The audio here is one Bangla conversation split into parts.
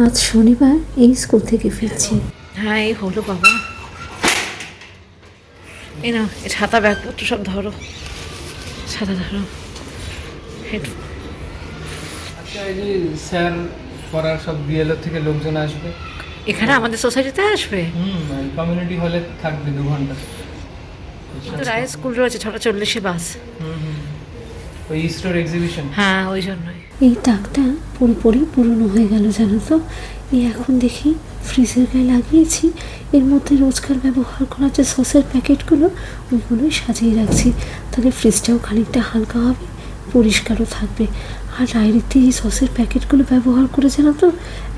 আজ শনিবার, এই স্কুল থেকে ফিরছি। হ্যাঁ এই হলো বাবা। এই না এই ছাতা ব্যাগপত্র সব ধরো, ছাতা ধরো, হেডফোন। আচ্ছা, এই যে স্যার পড়ার সব বিএলও থেকে লোকজন আসবে এখানে আমাদের সোসাইটিতে আসবে? কমিউনিটি হলে থাকবে 2 ঘন্টা। কিন্তু রায় স্কুল রয়েছে 6:40 বাস। ওই স্টোর এক্সিবিশন। হ্যাঁ ওই জন্যই। এই টাকটা পুরোপুরি পুরনো হয়ে গেল জানো তো। এই এখন দেখি ফ্রিজের গায়ে লাগিয়েছি, এর মধ্যে রোজকার ব্যবহার করা যে সসের প্যাকেটগুলো ওইগুলোই সাজিয়ে রাখছি। তাহলে ফ্রিজটাও খানিকটা হালকা হবে, পরিষ্কারও থাকবে। আর ডায়েরিতে এই সসের প্যাকেটগুলো ব্যবহার করে জানো তো,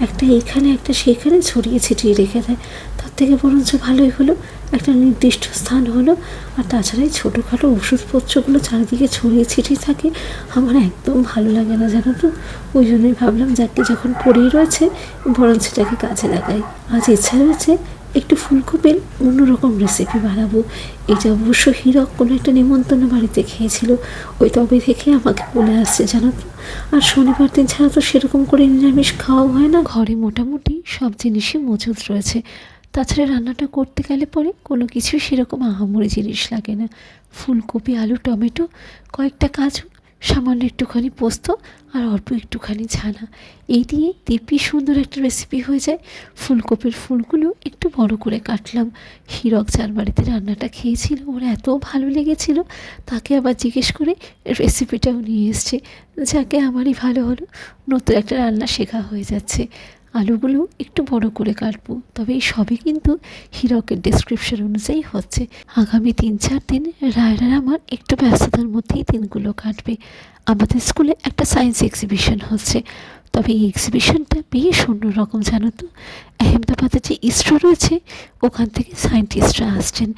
একটা এখানে একটা সেখানে ছড়িয়ে ছিটিয়ে রেখে দেয়। তার থেকে বরঞ্চ ভালোই হলো, একটা নির্দিষ্ট স্থান হলো। আর তাছাড়া এই ছোটোখাটো ওষুধপত্রগুলো চারিদিকে ছড়িয়ে ছিটিয়ে থাকে, আমার একদম ভালো লাগে না জানো তো। ওই জন্যই ভাবলাম যাকে যখন পড়েই রয়েছে বরঞ্চ সেটাকে কাজে লাগাই। আজ ইচ্ছা রয়েছে একটু ফুলকপির অন্যরকম রেসিপি বানাবো। এটা অবশ্য হীরক কোনো একটা নেমন্তন্ন বাড়িতে খেয়েছিল, ওই তবে থেকে আমাকে বলে আসছে জানো তো। আর শনিবার দিন ছাড়া তো সেরকম করে নিরামিষ খাওয়াও হয় না। ঘরে মোটামুটি সব জিনিসই মজুদ রয়েছে। তাছাড়া রান্নাটা করতে গেলে পরে কোনো কিছুই সেরকম আহামরি জিনিস লাগে না। ফুলকপি, আলু, টমেটো, কয়েকটা কাজু, সামান্য একটুখানি পোস্ত আর অল্প একটুখানি ছানা, এই দিয়ে দিব্যি সুন্দর একটা রেসিপি হয়ে যায়। ফুলকপির ফুলগুলো একটু বড় করে কাটলাম। হীরক যার বাড়িতে রান্নাটা খেয়েছিল, ওর এত ভালো লেগেছিল, তাকে আবার জিজ্ঞেস করে রেসিপিটাও নিয়ে এসছে। যাকে আমারই ভালো হলো, নতুন একটা রান্না শেখা হয়ে যাচ্ছে। আলুগুলো একটু বড় করে কাটবো, তবে এই সবই কিন্তু হীরকের ডেসক্রিপশন অনুযায়ী হচ্ছে। আগামী 3-4 দিন রায়রার আমার একটু ব্যস্ততার মধ্যেই দিনগুলো কাটবে। আমাদের স্কুলে একটা সায়েন্স এক্সিবিশন হচ্ছে, তবে এই এক্সিবিশনটা বেশ অন্যরকম জানো তো। আহমেদাবাদে যে ইসরো রয়েছে, ওখান থেকে সায়েন্টিস্টরা আসছেন।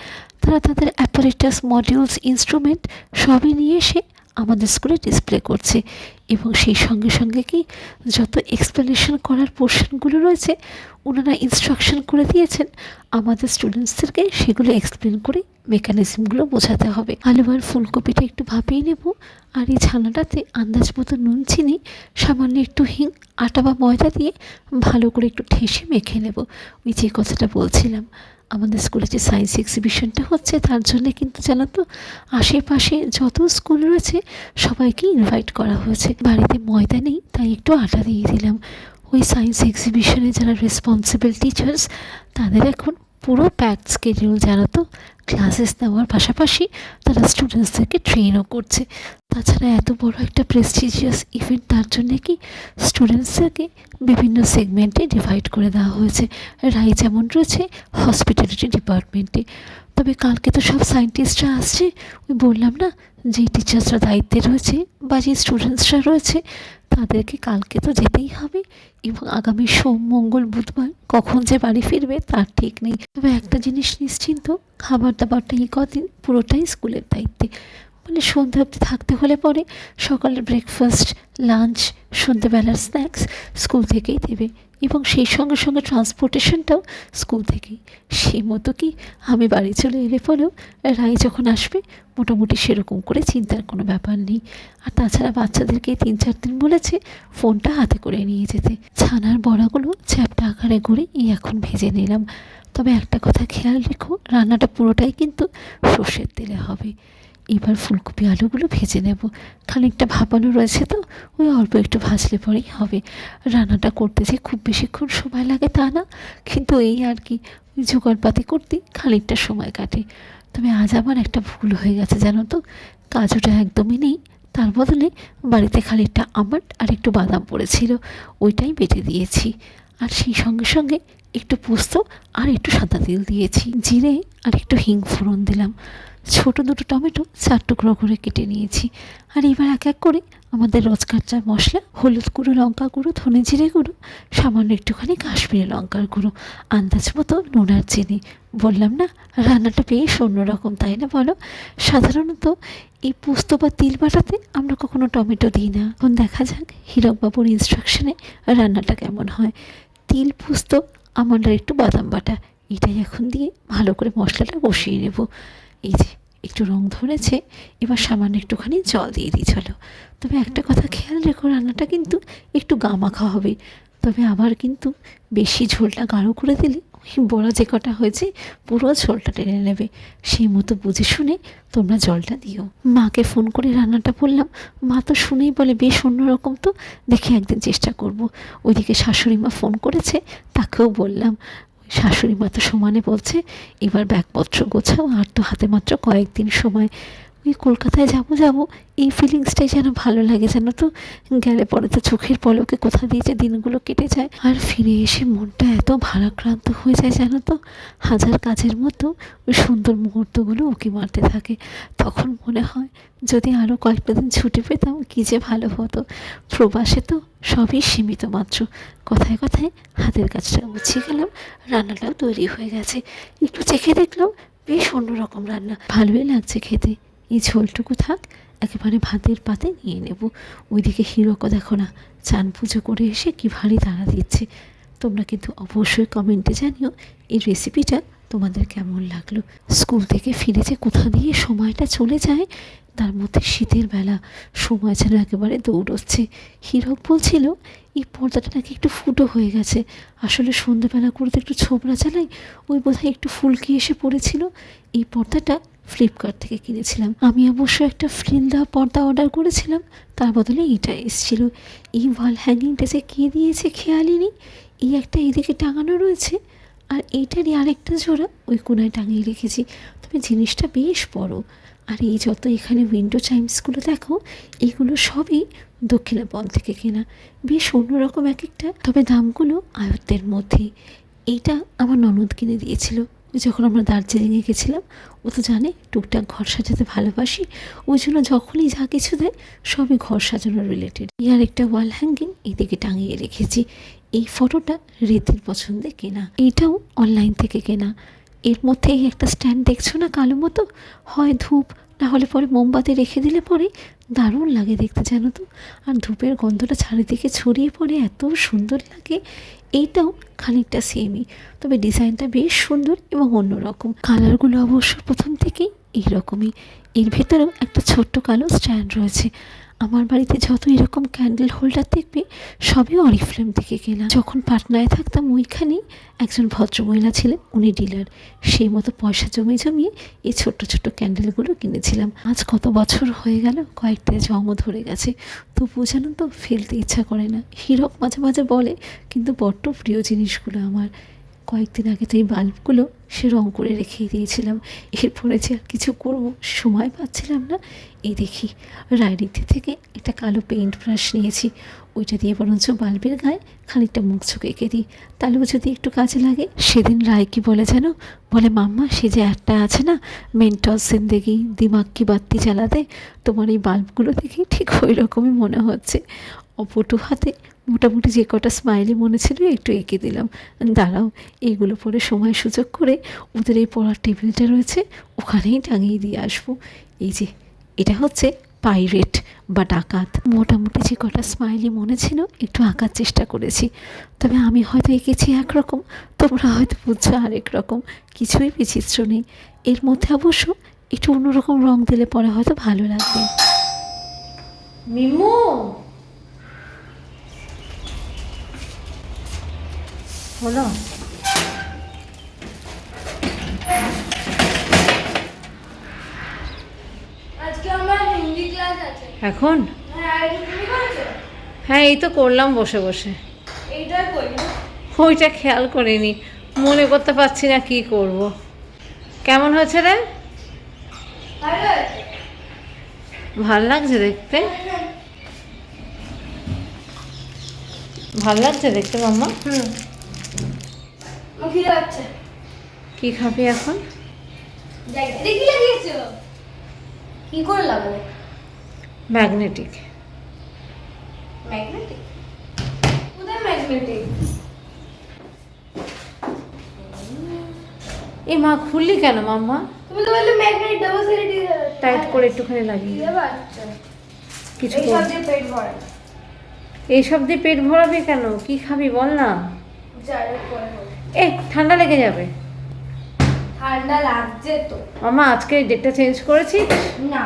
তারা তাদের অ্যাপারেটাস, মডিউলস, ইনস্ট্রুমেন্ট সবই নিয়ে এসে আমাদের স্কুলে ডিসপ্লে করছে। এবং সেই সঙ্গে সঙ্গে কি যত এক্সপ্লেনেশন করার পোর্শনগুলো রয়েছে, ওনারা ইনস্ট্রাকশন করে দিয়েছেন আমাদের স্টুডেন্টসদেরকে সেগুলো এক্সপ্লেন করে মেকানিজমগুলো বোঝাতে হবে। আলু আর ফুলকপিটা একটু ভাপিয়ে নেব, আর এই ছানাটাতে আন্দাজ মতো নুন, চিনি, সামান্য একটু হিং, আটা বা ময়দা দিয়ে ভালো করে একটু ঠেসে মেখে নেব। ওই যে কথাটা বলছিলাম, আমাদের স্কুলে যে সায়েন্স এক্সিবিশনটা হচ্ছে তার জন্যে কিন্তু জানো তো আশেপাশে যত স্কুল রয়েছে সবাইকে ইনভাইট করা হয়েছে। বাড়িতে ময়দা নেই, তাই একটু আটা দিয়ে দিলাম। ওই সায়েন্স এক্সিবিশনে যারা রেসপন্সিবল টিচার্স, তাদের এখন পুরো প্যাকড স্কেডিউল জানো তো। ক্লাসেস নেওয়ার পাশাপাশি তারা স্টুডেন্টসদেরকে ট্রেনও করছে। তাছাড়া এত বড় একটা প্রেস্টিজিয়াস ইভেন্ট, তার জন্যে কি স্টুডেন্টসদেরকে বিভিন্ন সেগমেন্টে ডিভাইড করে দেওয়া হয়েছে। রাই যেমন রয়েছে হসপিটালিটি ডিপার্টমেন্টে। তবে কালকে তো সব সায়েন্টিস্টরা আসছে। ওই বললাম না, যেই টিচার্সরা দায়িত্বে রয়েছে বা যে স্টুডেন্টসরা রয়েছে, তাদেরকে কালকে তো যেতেই হবে। এবং আগামী সোম, মঙ্গল, বুধবার কখন যে বাড়ি ফিরবে তার ঠিক নেই। তবে একটা জিনিস নিশ্চিন্ত, খাবার দাবারটা এই কদিন পুরোটাই স্কুলের দায়িত্বে। মানে সন্ধ্যা অবধি থাকতে হলে পরে সকালের ব্রেকফাস্ট, লাঞ্চ, সন্ধ্যেবেলার স্ন্যাক্স স্কুল থেকেই দেবে। এবং সেই সঙ্গে সঙ্গে ট্রান্সপোর্টেশনটাও স্কুল থেকেই। সেই মতো কি আমি বাড়ি চলে এলে পরেও রাই যখন আসবে মোটামুটি সেরকম করে চিন্তার কোনো ব্যাপার নেই। আর তাছাড়া বাচ্চাদেরকে 3-4 দিন বলেছে ফোনটা হাতে করে নিয়ে যেতে। ছানার বড়াগুলো চ্যাপটা আকারে করে এখন ভেজে নিলাম। তবে একটা কথা খেয়াল রেখো, রান্নাটা পুরোটাই কিন্তু সর্ষের তেলে হবে। এবার ফুলকপি আলুগুলো ভেজে নেব। খানিকটা ভাপানো রয়েছে তো, ওই অল্প একটু ভাজলে পরেই হবে। রান্নাটা করতে যে খুব বেশিক্ষণ সময় লাগে তা না, কিন্তু এই আর কি, ওই জোগাড়পাতি করতে খানিকটা সময় কাটে। তবে আজ আমার একটা ভুল হয়ে গেছে জানো তো, কাজুটা একদমই নেই। তার বদলে বাড়িতে খানিকটা আমন্ড আর একটু বাদাম পড়েছিল, ওইটাই বেটে দিয়েছি। আর সেই সঙ্গে সঙ্গে একটু পোস্ত আর একটু সাদা তেল দিয়েছি, জিরে আর একটু হিং ফোড়ন দিলাম। ছোট দুটো টমেটো 4 টুকরো করে কেটে নিয়েছি। আর এবার এক এক করে আমাদের রোজকার যা মশলা, হলুদ গুঁড়ো, লঙ্কা গুঁড়ো, ধনে জিরে গুঁড়ো, সামান্য একটুখানি কাশ্মীরি লঙ্কার গুঁড়ো, আন্দাজ মতো নুন আর চিনি। বললাম না, রান্নাটা বেশ অন্যরকম তাই না বলো। সাধারণত এই পোস্ত বা তিল বাটাতে আমরা কখনো টমেটো দিই না। এখন দেখা যাক হীরকবাবুর ইনস্ট্রাকশনে রান্নাটা কেমন হয়। তিল, পোস্ত, আমন্ড আর একটু বাদাম বাটা, এটাই এখন দিয়ে ভালো করে মশলাটা বসিয়ে নেব। এই যে একটু রং ধরেছে, এবার সামান্য একটুখানি জল দিয়ে দিই চলো। তবে একটা কথা খেয়াল রেখো, রান্নাটা কিন্তু একটু গামাখা হবে। তবে আবার কিন্তু বেশি ঝোলটা গাঢ় করে দিলে ওই বড়া যে কটা হয়েছে পুরো ঝোলটা টেনে নেবে। সেই মতো বুঝে শুনে তোমরা জলটা দিও। মাকে ফোন করে রান্নাটা বললাম, মা তো শুনেই বলে বেশ অন্যরকম, তো দেখি একদিন চেষ্টা করব। ওইদিকে শাশুড়ি মা ফোন করেছে, তাকেও বললাম। শাশুড়ি মা তো সমানে বলছে এবার ব্যাগপত্র গোছাও, আর তো হাতে মাত্র কয়েকদিন সময়। ওই কলকাতায় যাব এই ফিলিংসটাই যেন ভালো লাগে, জানো তো। গেলে পরে তো চোখের পলকে কোথা দিয়ে যে দিনগুলো কেটে যায়, আর ফিরে এসে মনটা এত ভারাক্রান্ত হয়ে যায় জানো তো। হাজার কাজের মতো ওই সুন্দর মুহূর্তগুলো উঁকি মারতে থাকে। তখন মনে হয় যদি আরও কয়েকটা দিন ছুটি পেতাম কী যে ভালো হতো। প্রবাসে তো সবই সীমিত মাত্র। কথায় কথায় হাতের কাজটা গুছিয়ে গেলাম, রান্নাটাও তৈরি হয়ে গেছে। একটু চেখে দেখলাম, বেশ অন্যরকম রান্না, ভালোই লাগছে খেতে। এই ঝোলটুকু থাক, একেবারে ভাতের পাতে নিয়ে নেব। ওইদিকে হিরোকে দেখো না, চান পুজো করে এসে কি ভারী তাড়া দিচ্ছে। তোমরা কিন্তু অবশ্যই কমেন্টে জানিও এই রেসিপিটা তোমাদের কেমন লাগলো। স্কুল থেকে ফিরে যে কোথা দিয়ে সময়টা চলে যায়, তার মধ্যে শীতের বেলা সময় যেন একেবারে দৌড়চ্ছে। হিরক বলছিল এই পর্দাটা নাকি একটু ফুটো হয়ে গেছে। আসলে সন্ধ্যেবেলা করতে একটু ছোবড়া চালাই, ওই বোধহয় একটু ফুলকি এসে পড়েছিল। এই পর্দাটা ফ্লিপকার্ট থেকে কিনেছিলাম। আমি অবশ্য একটা ফ্রিল দেওয়া পর্দা অর্ডার করেছিলাম, তার বদলে এটা এসেছিলো। এই ওয়াল হ্যাঙ্গিংটা যে কে দিয়েছে খেয়ালই নেই। এই একটা এদিকে টাঙানো রয়েছে, আর এইটারই আরেকটা জোড়া ওই কোনায় টাঙিয়ে রেখেছি। তবে জিনিসটা বেশ বড়। আর এই যত এখানে উইন্ডো চাইমসগুলো দেখো, এইগুলো সবই দক্ষিণাপন থেকে কেনা, বেশ অন্যরকম এক একটা, তবে দামগুলো আয়ত্তের মধ্যেই। এইটা আমার ননদ কিনে দিয়েছিল যখন আমরা দার্জিলিংয়ে গেছিলাম। ও তো জানে টুকটাক ঘর সাজাতে ভালোবাসি, ওই জন্য যখনই যা কিছু দেয় সবই ঘর সাজানোর রিলেটেড। আর একটা ওয়াল হ্যাঙ্গিং এদিকে টাঙিয়ে রেখেছি। এই ফটোটা রীতির পছন্দে কেনা, এইটাও অনলাইন থেকে কেনা। এর মধ্যে এই একটা স্ট্যান্ড দেখছো না কালো মতো, হয় ধূপ না হলে পরে মোমবাতি রেখে দিলে পরে দারুণ লাগে দেখতে জানো তো। আর ধূপের গন্ধটা চারিদিকে ছড়িয়ে পড়ে এত সুন্দর লাগে। এইটাও খানিকটা সেমই, তবে ডিজাইনটা বেশ সুন্দর এবং অন্যরকম। কালারগুলো অবশ্য প্রথম থেকেই এইরকমই। এর ভেতরেও একটা ছোট্ট কালো স্ট্যান্ড রয়েছে। আমার বাড়িতে যত এরকম ক্যান্ডেল হোল্ডার দেখবে সবই অরিফ্লেম থেকে কেনা। যখন পাটনায় থাকতাম ওইখানেই একজন ভদ্রমহিলা ছিলেন, উনি ডিলার। সেই মতো পয়সা জমিয়ে এই ছোট্ট ছোট্ট ক্যান্ডেলগুলো কিনেছিলাম। আজ কত বছর হয়ে গেল, কয়েকটা জমও ধরে গেছে, তবুও জানো তো ফেলতে ইচ্ছা করে না। হিরক মাঝে মাঝে বলে কিন্তু বড্ড প্রিয় জিনিসগুলো আমার। কয়েকদিন আগে তো এই বাল্বগুলো সে রং করে রেখেই দিয়েছিলাম। এরপরে যে আর কিছু করবো সময় পাচ্ছিলাম না। এই দেখি রায়রিতি থেকে একটা কালো পেইন্ট ব্রাশ নিয়েছি, ওইটা দিয়ে বরঞ্চ বাল্বের গায়ে খানিকটা মুখ ঝুঁকে এঁকে দিই, তাহলেও যদি একটু কাজে লাগে। সেদিন রায় কি বলে জানো, বলে মাম্মা সে যে একটা আছে না, মেন্টস জিন্দেগি দিমাগ কি বাত্তি জ্বালাতে, তোমার এই বাল্বগুলো দেখে ঠিক ওই রকমই মনে হচ্ছে। অপটু হাতে মোটামুটি যে কটা স্মাইলি মনে ছিল একটু এঁকে দিলাম। দাঁড়াও, এইগুলো পরে সময় সুযোগ করে ওদের এই পড়ার টেবিলটা রয়েছে ওখানেই টাঙিয়ে দিয়ে আসবো। এই যে এটা হচ্ছে পাইরেট বা ডাকাত। মোটামুটি যে কটা স্মাইলি মনে ছিল একটু আঁকার চেষ্টা করেছি, তবে আমি হয়তো এঁকেছি একরকম, তোমরা হয়তো বুঝছো আরেক রকম। কিছুই বিচিত্র নেই। এর মধ্যে অবশ্য একটু অন্যরকম রং দিলে পরে হয়তো ভালো লাগবে। মিমু হলো, আজকে আমার হিন্দি ক্লাস আছে। এখন? হ্যাঁ, তুমি করেছো? হ্যাঁ এই তো করলাম বসে বসে। এইটা করি না। ওইটা খেয়াল করিনি, মনে করতে পারছি না কি করব। কেমন হয়েছে রে? ভালো আছে। ভাল লাগছে দেখতে? ভাল লাগছে দেখতে মাম্মা? আমার খিদে পাচ্ছে। কি খাবি এখন? এটা কি লাগিয়েছো? কি করে লাগালে? ম্যাগনেটিক। ম্যাগনেটিক? কোথায় ম্যাগনেটিক? এ মা খুললি কেন মাম্মা? তুমি তো বললে ম্যাগনেট ডাবল সাইড টাইট করে একটুখানি লাগিয়ে খিদে পাচ্ছে। কিছু এই সব দিয়ে পেট ভরে। এইসব দিয়ে পেট ভরাবি কেন? কি খাবি বল না। যাই করে হোক। এ ঠান্ডা লেগে যাবে। ঠান্ডা লাগছে তো। মামা আজকে ডেটটা চেঞ্জ করেছিস? না।